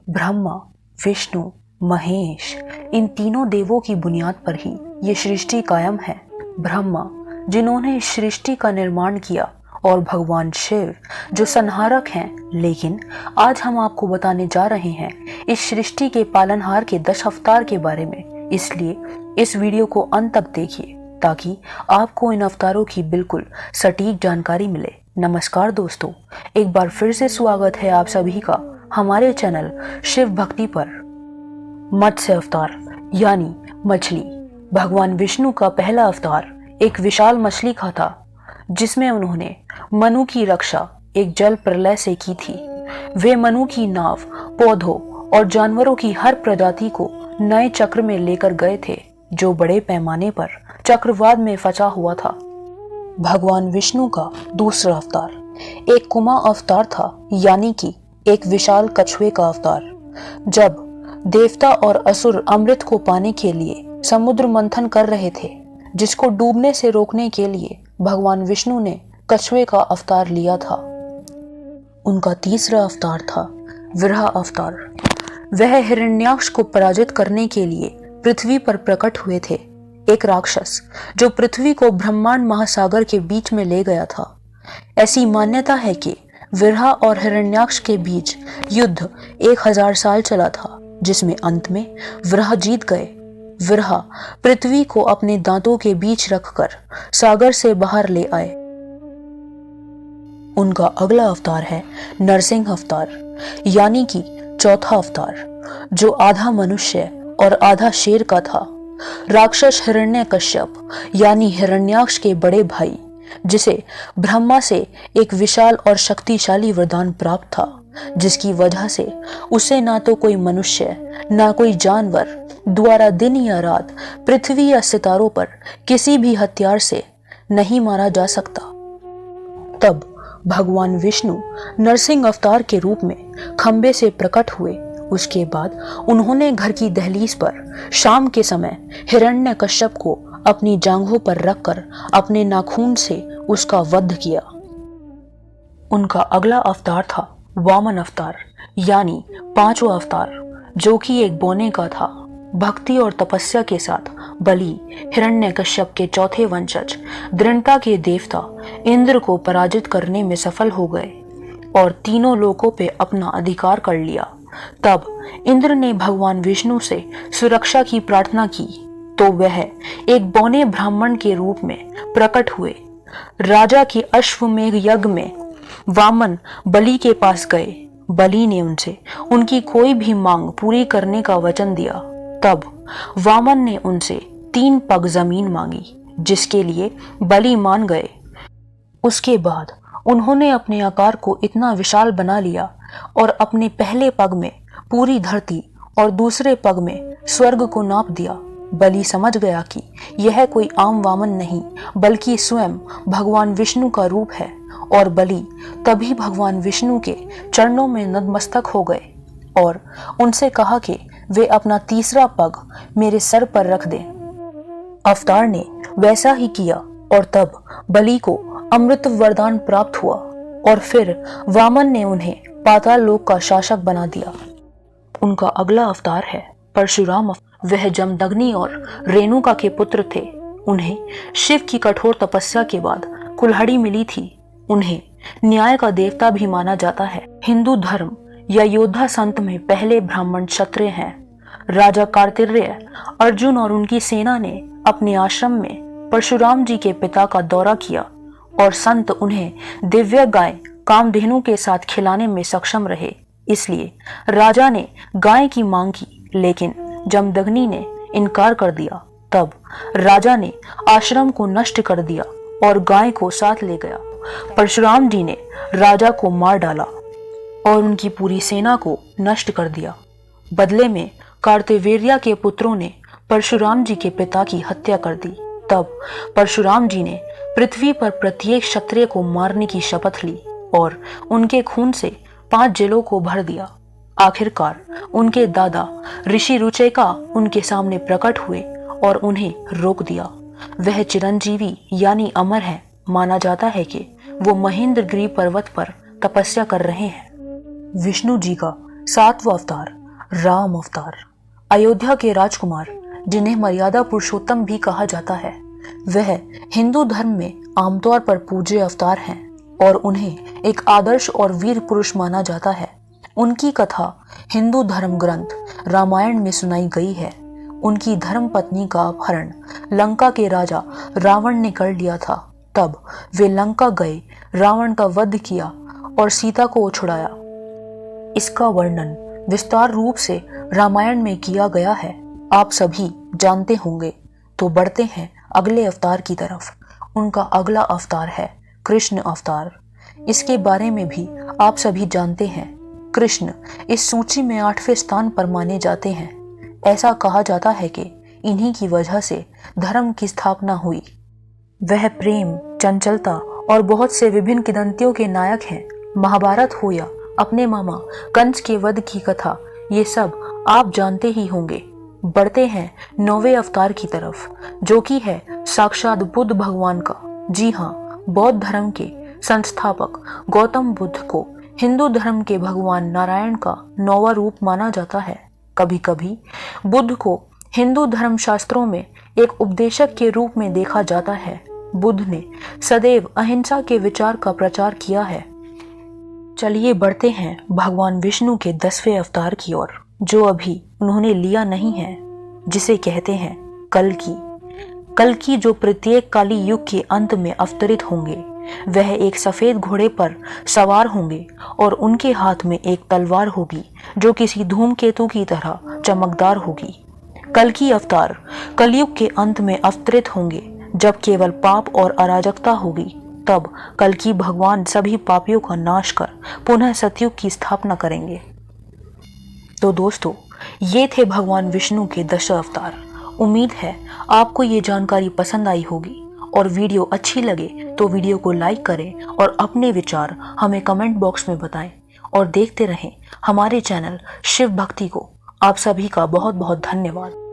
ब्रह्मा, विष्णु, महेश, इन तीनों देवों की बुनियाद पर ही ये सृष्टि कायम है। ब्रह्मा जिन्होंने इस सृष्टि का निर्माण किया और भगवान शिव जो संहारक हैं। लेकिन आज हम आपको बताने जा रहे हैं इस सृष्टि के पालनहार के 10 अवतार के बारे में। इसलिए इस वीडियो को अंत तक देखिए ताकि आपको इन अवतारों की बिल्कुल सटीक जानकारी मिले। नमस्कार दोस्तों, एक बार फिर से स्वागत है आप सभी का हमारे चैनल शिव भक्ति पर। मत्स्य अवतार यानी मछली। भगवान विष्णु का पहला अवतार एक विशाल मछली का था जिसमें उन्होंने मनु की रक्षा एक जल प्रलय से की थी। वे मनु की नाव, पौधों और जानवरों की हर प्रजाति को नए चक्र में लेकर गए थे जो बड़े पैमाने पर चक्रवात में फंसा हुआ था। भगवान विष्णु का दूसरा अवतार एक कुमा अवतार था, यानी कि एक विशाल कछुए का अवतार। जब देवता और असुर अमृत को पाने के लिए समुद्र मंथन कर रहे थे, जिसको डूबने से रोकने के लिए भगवान विष्णु ने कछुए का अवतार लिया था। उनका तीसरा अवतार था विरहा अवतार। वह हिरण्याक्ष को पराजित करने के लिए पृथ्वी पर प्रकट हुए थे, एक राक्षस जो पृथ्वी को ब्रह्मांड महासागर के बीच में ले गया था। ऐसी मान्यता है कि विरहा और हिरण्याक्ष के बीच युद्ध 1000 साल चला था, जिसमें अंत में विरहा जीत गए। विरहा पृथ्वी को अपने दांतों के बीच रखकर सागर से बाहर ले आए। उनका अगला अवतार है नरसिंह अवतार, यानी कि चौथा अवतार, जो आधा मनुष्य और आधा शेर का था। राक्षस हिरण्यकश्यप यानी हिरण्याक्ष के बड़े भाई, जिसे ब्रह्मा से एक विशाल और शक्तिशाली वरदान प्राप्त था, जिसकी वजह से उसे ना तो कोई मनुष्य ना कोई जानवर द्वारा दिन या रात पृथ्वी या सितारों पर किसी भी हथियार से नहीं मारा जा सकता। तब भगवान विष्णु नरसिंह अवतार के रूप में खंबे से प्रकट हुए। उसके बाद उन्होंने घर की दहलीज पर शाम के समय हिरण्यकश्यप को अपनी जांघों पर रखकर अपने नाखून से उसका वध किया। उनका अगला अवतार था वामन अवतार, यानी पांचवा अवतार, जो कि एक बौने का था। भक्ति और तपस्या के साथ बलि हिरण्यकश्यप के चौथे वंशज, दृढ़ता के देवता इंद्र को पराजित करने में सफल हो गए और तीनों लोकों पे अपना अधिकार कर लिया। तब इंद्र ने भगवान विष्णु से सुरक्षा की प्रार्थना की तो वह एक बौने ब्राह्मण के रूप में प्रकट हुए। राजा के अश्वमेध यज्ञ में वामन बलि के पास गए। बलि ने उनसे उनकी कोई भी मांग पूरी करने का वचन दिया। तब वामन ने उनसे 3 पग जमीन मांगी, जिसके लिए बलि मान गए। उसके बाद उन्होंने अपने आकार को इतना विशाल बना लिया और अपने पहले पग में पूरी धरती और दूसरे पग में स्वर्ग को नाप दिया। बलि समझ गया कि यह कोई आम वामन नहीं बल्कि स्वयं भगवान विष्णु का रूप है, और बलि तभी भगवान विष्णु के चरणों में नतमस्तक हो गए और उनसे कहा कि वे अपना तीसरा पग मेरे सर पर रख दें। अवतार ने वैसा ही किया और तब बलि को अमृत वरदान प्राप्त हुआ और फिर वामन ने उन्हें पाताल लोक का शासक बना दिया। उनका अगला अवतार है परशुराम। वह जमदग्नि और रेणुका के पुत्र थे। उन्हें शिव की कठोर तपस्या के बाद कुल्हाड़ी मिली थी। उन्हें न्याय का देवता भी माना जाता है। हिंदू धर्म या योद्धा संत में पहले ब्राह्मण क्षत्रिय हैं। राजा कार्तिकेय अर्जुन और उनकी सेना ने अपने आश्रम में परशुराम जी के पिता का दौरा किया और संत उन्हें दिव्य गाय कामधेनु के साथ खिलाने में सक्षम रहे। इसलिए राजा ने गाय की मांग की, लेकिन जमदग्नि ने इनकार कर दिया। तब राजा ने आश्रम को नष्ट कर दिया और गाय को साथ ले गया। परशुराम जी ने राजा को मार डाला और उनकी पूरी सेना को नष्ट कर दिया। बदले में कार्तिवेर्या के पुत्रों ने परशुराम जी के पिता की हत्या कर दी। तब परशुराम जी ने पृथ्वी पर प्रत्येक क्षत्रिय को मारने की शपथ ली और उनके खून से 5 जेलों को भर दिया। आखिरकार उनके दादा ऋषि रुचेका उनके सामने प्रकट हुए और उन्हें रोक दिया। वह चिरंजीवी यानी अमर है। माना जाता है कि वो महेंद्रगिरी पर्वत पर तपस्या कर रहे हैं। विष्णु जी का सातवां अवतार राम अवतार। अयोध्या के राजकुमार जिन्हें मर्यादा पुरुषोत्तम भी कहा जाता है, वह हिंदू धर्म में आमतौर पर पूज्य अवतार हैं और उन्हें एक आदर्श और वीर पुरुष माना जाता है। उनकी कथा हिंदू धर्म ग्रंथ रामायण में सुनाई गई है। उनकी धर्म पत्नी का अपहरण लंका के राजा रावण ने कर लिया था। तब वे लंका गए, रावण का वध किया और सीता को छुड़ाया। इसका वर्णन विस्तार रूप से रामायण में किया गया है, आप सभी जानते होंगे। तो बढ़ते हैं अगले अवतार की तरफ। उनका अगला अवतार है कृष्ण अवतार। इसके बारे में भी आप सभी जानते हैं। कृष्ण इस सूची में 8वें स्थान पर माने जाते हैं। ऐसा कहा जाता है कि इन्हीं की वजह से धर्म की स्थापना हुई। वह प्रेम, चंचलता और बहुत से विभिन्न किंवदंतियों के नायक हैं। महाभारत हो या अपने मामा कंस के वध की कथा, ये सब आप जानते ही होंगे। बढ़ते हैं 9वें अवतार की तरफ, जो कि है साक्षात बुद्ध भगवान का। जी हाँ, बौद्ध धर्म के संस्थापक गौतम बुद्ध को हिंदू धर्म के भगवान नारायण का 9वां रूप माना जाता है। कभी कभी बुद्ध को हिंदू धर्म शास्त्रों में एक उपदेशक के रूप में देखा जाता है। बुद्ध ने सदैव अहिंसा के विचार का प्रचार किया है। चलिए बढ़ते हैं भगवान विष्णु के 10वें अवतार की ओर, जो अभी उन्होंने लिया नहीं है, जिसे कहते हैं कल्कि। कल्कि जो प्रत्येक काली युग के अंत में अवतरित होंगे। वह एक सफेद घोड़े पर सवार होंगे और उनके हाथ में एक तलवार होगी जो किसी धूमकेतु की तरह चमकदार होगी। कल्कि अवतार कलयुग के अंत में अवतरित होंगे, जब केवल पाप और अराजकता होगी। तब कल्कि भगवान सभी पापियों का नाश कर पुनः सतयुग की स्थापना करेंगे। तो दोस्तों, ये थे भगवान विष्णु के 10 अवतार। उम्मीद है आपको ये जानकारी पसंद आई होगी और वीडियो अच्छी लगे तो वीडियो को लाइक करें और अपने विचार हमें कमेंट बॉक्स में बताएं और देखते रहें हमारे चैनल शिव भक्ति को। आप सभी का बहुत बहुत धन्यवाद।